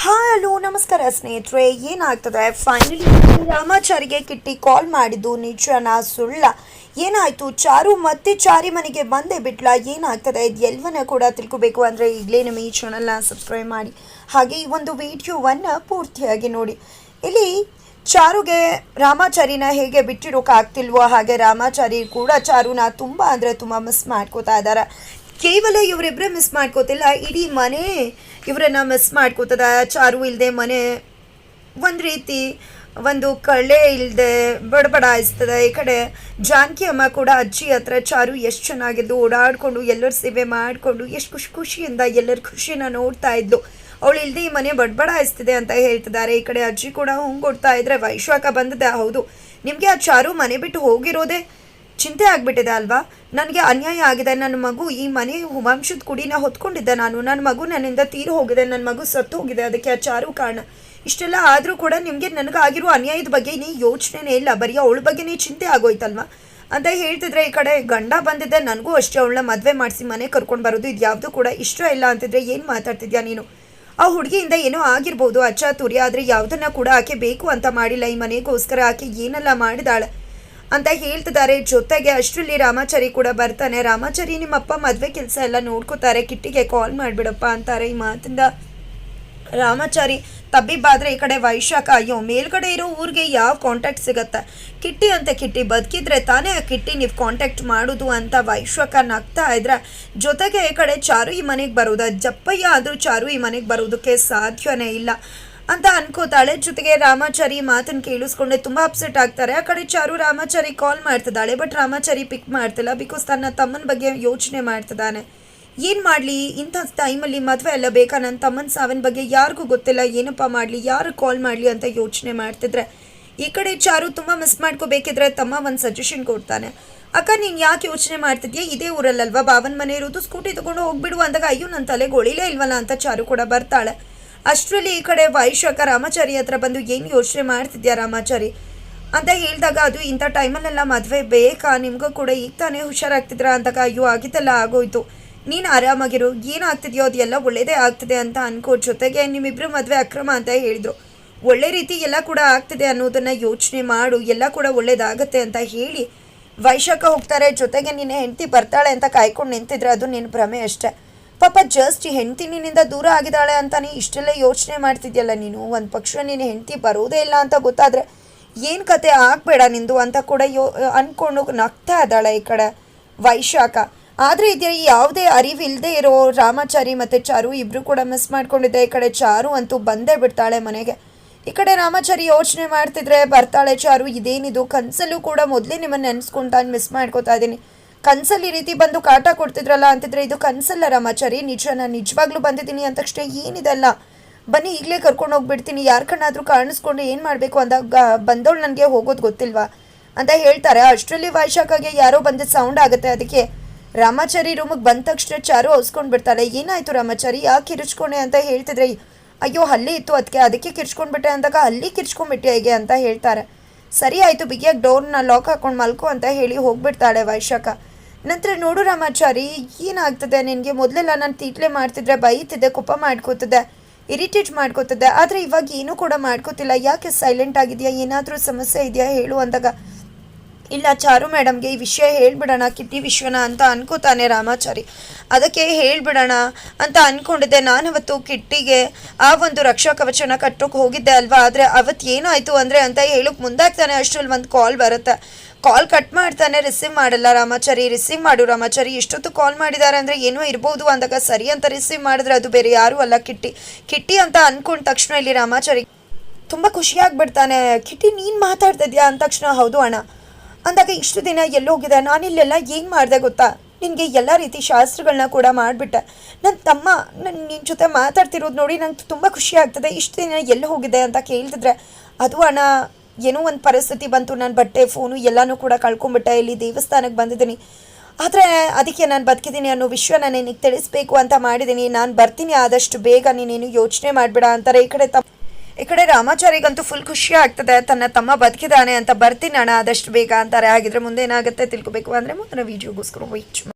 Hello ನಮಸ್ಕಾರ ಸ್ನೇಹಿತರೆ, ಏನಾಗ್ತದೆ ಫೈನಲಿ ರಾಮಾಚಾರಿಗೆ ಕಿಟ್ಟಿ ಕಾಲ್ ಮಾಡಿದ್ದು ನಿಜನ ಸುಳ್ಳ? ಏನಾಯಿತು? ಚಾರು ಮತ್ತೆ ಚಾರಿ ಮನೆಗೆ ಬಂದೇ ಬಿಟ್ಲ? ಏನಾಗ್ತದೆ ಇದು ಎಲ್ಲವನ್ನ ಕೂಡ ತಿಳ್ಕೊಬೇಕು ಅಂದರೆ ಈಗಲೇ ನಮ್ಮ ಈ ಚಾನಲ್ನ ಸಬ್ಸ್ಕ್ರೈಬ್ ಮಾಡಿ, ಹಾಗೆ ಈ ಒಂದು ವಿಡಿಯೋವನ್ನು ಪೂರ್ತಿಯಾಗಿ ನೋಡಿ. ಇಲ್ಲಿ ಚಾರುಗೆ ರಾಮಾಚಾರಿನ ಹೇಗೆ ಬಿಟ್ಟಿರೋಕ್ಕಾಗ್ತಿಲ್ವೋ ಹಾಗೆ ರಾಮಾಚಾರಿ ಕೂಡ ಚಾರುನ ತುಂಬ ಅಂದರೆ ತುಂಬ ಮಿಸ್ ಮಾಡ್ಕೋತಾ ಇದ್ದಾರೆ. ಕೇವಲ ಇವರಿಬ್ಬರೇ ಮಿಸ್ ಮಾಡ್ಕೋತಿಲ್ಲ, ಇಡೀ ಮನೆ ಇವರನ್ನು ಮಿಸ್ ಮಾಡ್ಕೋತದ. ಚಾರು ಇಲ್ಲದೆ ಮನೆ ಒಂದು ರೀತಿ ಒಂದು ಕಳೆ ಇಲ್ಲದೆ ಬಡಬಡಾಯಿಸ್ತದೆ. ಈ ಕಡೆ ಜಾನಕಿ ಅಮ್ಮ ಕೂಡ ಅಜ್ಜಿ ಹತ್ರ ಚಾರು ಎಷ್ಟು ಚೆನ್ನಾಗಿದ್ದು ಓಡಾಡಿಕೊಂಡು ಎಲ್ಲರ ಸೇವೆ ಮಾಡಿಕೊಂಡು ಎಷ್ಟು ಖುಷಿಯಿಂದ ಎಲ್ಲರ ಖುಷಿನ ನೋಡ್ತಾ ಇದ್ಲು. ಅವಳು ಇಲ್ಲದೆ ಈ ಮನೆ ಬಡಬಡಾಯಿಸ್ತಿದೆ ಅಂತ ಹೇಳ್ತಿದ್ದಾರೆ. ಈ ಕಡೆ ಅಜ್ಜಿ ಕೂಡ ಕೊಡ್ತಾ ಇದ್ರೆ ವೈಶಾಖ ಬಂದಿದೆ. ಹೌದು, ನಿಮಗೆ ಆ ಚಾರು ಮನೆ ಬಿಟ್ಟು ಹೋಗಿರೋದೇ ಚಿಂತೆ ಆಗಿಬಿಟ್ಟಿದೆ ಅಲ್ವಾ? ನನಗೆ ಅನ್ಯಾಯ ಆಗಿದೆ. ನನ್ನ ಮಗು ಈ ಮನೆ ಹುಮಾಂಶದ ಕುಡಿನ ಹೊತ್ಕೊಂಡಿದ್ದೆ ನಾನು. ನನ್ನ ಮಗು ನನ್ನಿಂದ ತೀರು ಹೋಗಿದೆ, ನನ್ನ ಮಗು ಸತ್ತು ಹೋಗಿದೆ, ಅದಕ್ಕೆ ಆ ಚಾರು ಕಾರಣ. ಇಷ್ಟೆಲ್ಲ ಆದರೂ ಕೂಡ ನಿಮಗೆ ನನಗಾಗಿರೋ ಅನ್ಯಾಯದ ಬಗ್ಗೆ ನೀ ಯೋಚನೆನೇ ಇಲ್ಲ, ಬರೀ ಅವಳ ಬಗ್ಗೆನೇ ಚಿಂತೆ ಆಗೋಯ್ತಲ್ವಾ ಅಂತ ಹೇಳ್ತಿದ್ರೆ, ಈ ಕಡೆ ಗಂಡ ಬಂದಿದ್ದೆ, ನನಗೂ ಅಷ್ಟೇ ಅವಳನ್ನ ಮದುವೆ ಮಾಡಿಸಿ ಮನೆ ಕರ್ಕೊಂಡು ಬರೋದು ಇದು ಯಾವುದು ಕೂಡ ಇಷ್ಟ ಇಲ್ಲ ಅಂತಿದ್ರೆ ಏನು ಮಾತಾಡ್ತಿದ್ಯಾ ನೀನು? ಆ ಹುಡುಗಿಯಿಂದ ಏನೋ ಆಗಿರ್ಬೋದು ಅಚ್ಚಾತುರ್ಯ, ಆದರೆ ಯಾವುದನ್ನ ಕೂಡ ಆಕೆ ಬೇಕು ಅಂತ ಮಾಡಿಲ್ಲ. ಈ ಮನೆಗೋಸ್ಕರ ಆಕೆ ಏನೆಲ್ಲ ಮಾಡಿದಾಳೆ ಅಂತ ಹೇಳ್ತಿದ್ದಾರೆ. ಜೊತೆಗೆ ಅಷ್ಟರಲ್ಲಿ ರಾಮಾಚಾರಿ ಕೂಡ ಬರ್ತಾನೆ. ರಾಮಾಚಾರಿ ನಿಮ್ಮಪ್ಪ ಮದುವೆ ಕೆಲಸ ಎಲ್ಲ ನೋಡ್ಕೋತಾರೆ, ಕಿಟ್ಟಿಗೆ ಕಾಲ್ ಮಾಡಿಬಿಡಪ್ಪ ಅಂತಾರೆ. ಈ ಮಾತಿಂದ ರಾಮಾಚಾರಿ ತಬ್ಬಿಬ್ಬಾದ್ರೆ ಈ ಕಡೆ ವೈಶಾಖ, ಅಯ್ಯೋ ಮೇಲ್ಗಡೆ ಇರೋ ಊರಿಗೆ ಯಾವ ಕಾಂಟ್ಯಾಕ್ಟ್ ಸಿಗತ್ತೆ? ಕಿಟ್ಟಿ ಅಂತ ಕಿಟ್ಟಿ ಬದುಕಿದ್ರೆ ತಾನೇ ಆ ಕಿಟ್ಟಿ ನೀವು ಕಾಂಟ್ಯಾಕ್ಟ್ ಮಾಡೋದು ಅಂತ ವೈಶಾಖ ನಗ್ತಾ ಇದ್ರೆ, ಜೊತೆಗೆ ಈ ಕಡೆ ಚಾರು ಈ ಮನೆಗೆ ಬರೋದ ಜಪ್ಪಯ್ಯ ಆದರೂ ಚಾರು ಈ ಮನೆಗೆ ಬರೋದಕ್ಕೆ ಸಾಧ್ಯವೇ ಇಲ್ಲ ಅಂತ ಅನ್ಕೋತಾಳೆ. ಜೊತೆಗೆ ರಾಮಾಚಾರಿ ಮಾತನ್ನು ಕೇಳಿಸ್ಕೊಂಡೆ ತುಂಬ ಅಪ್ಸೆಟ್ ಆಗ್ತಾರೆ. ಆ ಕಡೆ ಚಾರು ರಾಮಾಚಾರಿ ಕಾಲ್ ಮಾಡ್ತಿದ್ದಾಳೆ, ಬಟ್ ರಾಮಾಚಾರಿ ಪಿಕ್ ಮಾಡ್ತಿಲ್ಲ. ಬಿಕಾಸ್ ತನ್ನ ತಮ್ಮನ ಬಗ್ಗೆ ಯೋಚನೆ ಮಾಡ್ತಿದ್ದಾನೆ. ಏನು ಮಾಡಲಿ ಇಂಥ ಟೈಮಲ್ಲಿ ಮದುವೆ ಎಲ್ಲ ಬೇಕಾ? ನನ್ನ ತಮ್ಮನ ಸಾವಿನ ಬಗ್ಗೆ ಯಾರಿಗೂ ಗೊತ್ತಿಲ್ಲ, ಏನಪ್ಪ ಮಾಡಲಿ, ಯಾರು ಕಾಲ್ ಮಾಡಲಿ ಅಂತ ಯೋಚನೆ ಮಾಡ್ತಿದ್ರೆ, ಈ ಕಡೆ ಚಾರು ತುಂಬ ಮಿಸ್ ಮಾಡ್ಕೋಬೇಕಿದ್ರೆ ತಮ್ಮ ಒಂದು ಸಜೆಷನ್ ಕೊಡ್ತಾನೆ. ಅಕ್ಕ ನೀನು ಯಾಕೆ ಯೋಚನೆ ಮಾಡ್ತಿದ್ಯಾ? ಇದೇ ಊರಲ್ಲಲ್ವಾ ಬಾವನ ಮನೆ ಇರೋದು, ಸ್ಕೂಟಿ ತೊಗೊಂಡು ಹೋಗ್ಬಿಡು ಅಂದಾಗ, ಅಯ್ಯೋ ನನ್ನ ತಲೆಗೆ ಒಳಿಲೇ ಇಲ್ವಲ್ಲ ಅಂತ ಚಾರು ಕೂಡ ಬರ್ತಾಳೆ. ಅಷ್ಟರಲ್ಲಿ ಈ ಕಡೆ ವೈಶಾಖ ರಾಮಾಚಾರಿ ಹತ್ರ ಬಂದು ಏನು ಯೋಚನೆ ಮಾಡ್ತಿದ್ಯಾ ರಾಮಾಚಾರಿ ಅಂತ ಹೇಳಿದಾಗ, ಅದು ಇಂಥ ಟೈಮಲ್ಲೆಲ್ಲ ಮದುವೆ ಬೇಕಾ ನಿಮಗೂ ಕೂಡ? ಈಗ ತಾನೇ ಹುಷಾರಾಗ್ತಿದ್ರ ಅಂದಾಗ, ಅಯ್ಯೋ ಆಗಿದ್ದೆಲ್ಲ ಆಗೋಯ್ತು, ನೀನು ಆರಾಮಾಗಿರು, ಏನಾಗ್ತಿದೆಯೋ ಅದು ಎಲ್ಲ ಒಳ್ಳೇದೇ ಆಗ್ತಿದೆ ಅಂತ ಅನ್ಕೋ. ಜೊತೆಗೆ ನಿಮ್ಮಿಬ್ಬರು ಮದುವೆ ಅಕ್ರಮ ಅಂತ ಹೇಳಿದ್ರು, ಒಳ್ಳೆ ರೀತಿ ಎಲ್ಲ ಕೂಡ ಆಗ್ತಿದೆ ಅನ್ನೋದನ್ನು ಯೋಚನೆ ಮಾಡು, ಎಲ್ಲ ಕೂಡ ಒಳ್ಳೇದಾಗತ್ತೆ ಅಂತ ಹೇಳಿ ವೈಶಾಖ ಹೋಗ್ತಾರೆ. ಜೊತೆಗೆ ನಿನ್ನೆ ಹೆಂಡತಿ ಬರ್ತಾಳೆ ಅಂತ ಕಾಯ್ಕೊಂಡು ನಿಂತಿದ್ರೆ ಅದು ನಿನ್ನ ಭ್ರಮೆ ಅಷ್ಟೇ. ಪಾಪ ಜಸ್ಟ್ ಹೆಂಡತಿ ನಿನ್ನಿಂದ ದೂರ ಆಗಿದ್ದಾಳೆ ಅಂತಾನೆ ಇಷ್ಟೆಲ್ಲ ಯೋಚನೆ ಮಾಡ್ತಿದ್ಯಲ್ಲ ನೀನು. ಒಂದು ಪಕ್ಷ ನೀನು ಹೆಂಡತಿ ಬರೋದೇ ಇಲ್ಲ ಅಂತ ಗೊತ್ತಾದರೆ ಏನು ಕತೆ ಆಗಬೇಡ ನಿಂದು ಅಂತ ಕೂಡ ಅಂದ್ಕೊಂಡು ನಗ್ತಾ ಇದ್ದಾಳೆ ಈ ಕಡೆ ವೈಶಾಖ. ಆದರೆ ಇದರ ಯಾವುದೇ ಅರಿವಿಲ್ಲದೆ ಇರೋ ರಾಮಾಚಾರಿ ಮತ್ತು ಚಾರು ಇಬ್ಬರು ಕೂಡ ಮಿಸ್ ಮಾಡ್ಕೊಂಡಿದ್ದೆ. ಈ ಕಡೆ ಚಾರು ಅಂತೂ ಬಂದೇ ಬಿಡ್ತಾಳೆ ಮನೆಗೆ. ಈ ಕಡೆ ರಾಮಾಚಾರಿ ಯೋಚನೆ ಮಾಡ್ತಿದ್ರೆ ಬರ್ತಾಳೆ ಚಾರು, ಇದೇನಿದು ಕನಸಲ್ಲೂ ಕೂಡ ಮೊದಲೇ ನಿಮ್ಮನ್ನು ನೆನೆಸ್ಕೊಂಡು ಮಿಸ್ ಮಾಡ್ಕೋತಾ ಇದ್ದೀನಿ, ಕನ್ಸಲ್ಲಿ ಈ ರೀತಿ ಬಂದು ಕಾಟ ಕೊಡ್ತಿದ್ರಲ್ಲ ಅಂತಿದ್ರೆ ಇದು ಕನ್ಸಲ್ಲ ರಾಮಾಚಾರಿ, ನಿಜ, ನಾನು ನಿಜವಾಗ್ಲೂ ಬಂದಿದ್ದೀನಿ ಅಂದ ತಕ್ಷಣ ಏನಿದೆಲ್ಲ ಬನ್ನಿ ಈಗಲೇ ಕರ್ಕೊಂಡು ಹೋಗ್ಬಿಡ್ತೀನಿ, ಯಾರ ಕಣ್ಣಾದರೂ ಕಾಣಿಸ್ಕೊಂಡು ಏನು ಮಾಡಬೇಕು ಅಂದಾಗ ಬಂದವಳು ನನಗೆ ಹೋಗೋದು ಗೊತ್ತಿಲ್ವಾ ಅಂತ ಹೇಳ್ತಾರೆ. ಅಷ್ಟರಲ್ಲಿ ವೈಶಾಖಗೆ ಯಾರೋ ಬಂದ ಸೌಂಡ್ ಆಗುತ್ತೆ. ಅದಕ್ಕೆ ರಾಮಾಚಾರಿ ರೂಮಿಗೆ ಬಂದ ತಕ್ಷಣ ಚಾರು ಹೊಸ್ಕೊಂಡು ಬಿಡ್ತಾಳೆ. ಏನಾಯಿತು ರಾಮಾಚಾರಿ, ಯಾಕೆ ಕಿರ್ಚ್ಕೊಂಡೆ ಅಂತ ಹೇಳ್ತಿದ್ರೆ, ಅಯ್ಯೋ ಹಲ್ಲಿ ಇತ್ತು ಅದಕ್ಕೆ ಕಿರ್ಚ್ಕೊಂಡ್ಬಿಟ್ಟೆ ಅಂದಾಗ, ಅಲ್ಲಿ ಕಿರ್ಚ್ಕೊಂಡ್ಬಿಟ್ಟೆ ಹೇಗೆ ಅಂತ ಹೇಳ್ತಾರೆ. ಸರಿ ಆಯಿತು, ಬಿಗಿಯಾಗಿ ಡೋರ್ನ ಲಾಕ್ ಹಾಕೊಂಡು ಮಲ್ಕೋ ಅಂತ ಹೇಳಿ ಹೋಗ್ಬಿಡ್ತಾಳೆ ವೈಶಾಖ. ನಂತರ ನೋಡು ರಾಮಾಚಾರಿ, ಏನಾಗ್ತದೆ ನಿನಗೆ? ಮೊದಲೆಲ್ಲ ನಾನು ತೀಟ್ಲೆ ಮಾಡ್ತಿದ್ರೆ ಬೈತಿದ್ದೆ, ಕೋಪ ಮಾಡ್ಕೋತಿದ್ದೆ, ಇರಿಟೇಟ್ ಮಾಡ್ಕೋತಿದ್ದೆ, ಆದರೆ ಇವಾಗ ಏನೂ ಕೂಡ ಮಾಡ್ಕೋತಿಲ್ಲ. ಯಾಕೆ ಸೈಲೆಂಟ್ ಆಗಿದೆಯಾ? ಏನಾದರೂ ಸಮಸ್ಯೆ ಇದೆಯಾ ಹೇಳು ಅಂದಾಗ, ಇಲ್ಲ ಚಾರು ಮೇಡಮ್ಗೆ ಈ ವಿಷಯ ಹೇಳ್ಬಿಡೋಣ, ಕಿಟ್ಟಿ ವಿಷಯನ ಅಂತ ಅನ್ಕೋತಾನೆ ರಾಮಾಚಾರಿ. ಅದಕ್ಕೆ ಹೇಳ್ಬಿಡೋಣ ಅಂತ ಅಂದ್ಕೊಂಡಿದ್ದೆ. ನಾನು ಅವತ್ತು ಕಿಟ್ಟಿಗೆ ಆ ಒಂದು ರಕ್ಷಾ ಕವಚನ ಕಟ್ಟೋಕೆ ಹೋಗಿದ್ದೆ ಅಲ್ವಾ, ಆದರೆ ಅವತ್ತು ಏನಾಯಿತು ಅಂದರೆ ಅಂತ ಹೇಳೋಕೆ ಮುಂದಾಗ್ತಾನೆ. ಅಷ್ಟರಲ್ಲಿ ಒಂದು ಕಾಲ್ ಬರುತ್ತೆ. ಕಾಲ್ ಕಟ್ ಮಾಡ್ತಾನೆ, ರಿಸೀವ್ ಮಾಡಲ್ಲ ರಾಮಾಚಾರಿ. ರಿಸೀವ್ ಮಾಡು ರಾಮಾಚಾರಿ, ಎಷ್ಟೊತ್ತು ಕಾಲ್ ಮಾಡಿದ್ದಾರೆ ಅಂದರೆ ಏನೋ ಇರ್ಬೋದು ಅಂದಾಗ, ಸರಿ ಅಂತ ರಿಸೀವ್ ಮಾಡಿದ್ರೆ ಅದು ಬೇರೆ ಯಾರೂ ಅಲ್ಲ ಕಿಟ್ಟಿ ಅಂತ ಅಂದ್ಕೊಂಡ ತಕ್ಷಣ ಇಲ್ಲಿ ರಾಮಾಚಾರಿ ತುಂಬ ಖುಷಿಯಾಗಿಬಿಡ್ತಾನೆ. ಕಿಟ್ಟಿ ನೀನು ಮಾತಾಡ್ತಿದ್ಯಾ ಅಂದ ತಕ್ಷಣ, ಹೌದು ಅಣ್ಣ ಅಂದಾಗ, ಇಷ್ಟು ದಿನ ಎಲ್ಲೋಗಿದೆ, ನಾನಿಲ್ಲೆಲ್ಲ ಏನು ಮಾಡಿದೆ ಗೊತ್ತಾ? ನಿನಗೆ ಎಲ್ಲ ರೀತಿ ಶಾಸ್ತ್ರಗಳನ್ನ ಕೂಡ ಮಾಡಿಬಿಟ್ಟೆ. ನನ್ನ ತಮ್ಮ ನಿನ್ನ ಜೊತೆ ಮಾತಾಡ್ತಿರೋದು ನೋಡಿ ನಂಗೆ ತುಂಬ ಖುಷಿ ಆಗ್ತದೆ. ಇಷ್ಟು ದಿನ ಎಲ್ಲಿ ಹೋಗಿದೆ ಅಂತ ಕೇಳ್ತಿದ್ರೆ, ಅದು ಅಣ್ಣ ಏನೋ ಒಂದು ಪರಿಸ್ಥಿತಿ ಬಂತು, ನನ್ನ ಬಟ್ಟೆ ಫೋನು ಎಲ್ಲನೂ ಕೂಡ ಕಳ್ಕೊಂಬಿಟ್ಟೆ, ಇಲ್ಲಿ ದೇವಸ್ಥಾನಕ್ಕೆ ಬಂದಿದ್ದೀನಿ, ಆದರೆ ಅದಕ್ಕೆ ನಾನು ಬದುಕಿದ್ದೀನಿ ಅನ್ನೋ ವಿಷಯ ನಾನು ನಿನಗೆ ತಿಳಿಸ್ಬೇಕು ಅಂತ ಮಾಡಿದ್ದೀನಿ, ನಾನು ಬರ್ತೀನಿ ಆದಷ್ಟು ಬೇಗ, ನೀನೇನು ಯೋಚನೆ ಮಾಡಿಬಿಡ ಅಂತಾರೆ. ಈ ಕಡೆ ರಾಮಾಚಾರಿಗಂತೂ ಫುಲ್ ಖುಷಿ ಆಗ್ತದೆ, ತನ್ನ ತಮ್ಮ ಬದುಕಿದಾನೆ ಅಂತ. ಬರ್ತೀನಿ ಅಣ್ಣ ಆದಷ್ಟು ಬೇಗ ಅಂತಾರೆ. ಹಾಗಿದ್ರೆ ಮುಂದೆ ಏನಾಗುತ್ತೆ ತಿಳ್ಕೊಬೇಕು ಅಂದರೆ ಮುಂದಿನ ವೀಡಿಯೋಗೋಸ್ಕರ ವೆಯ್ಟ್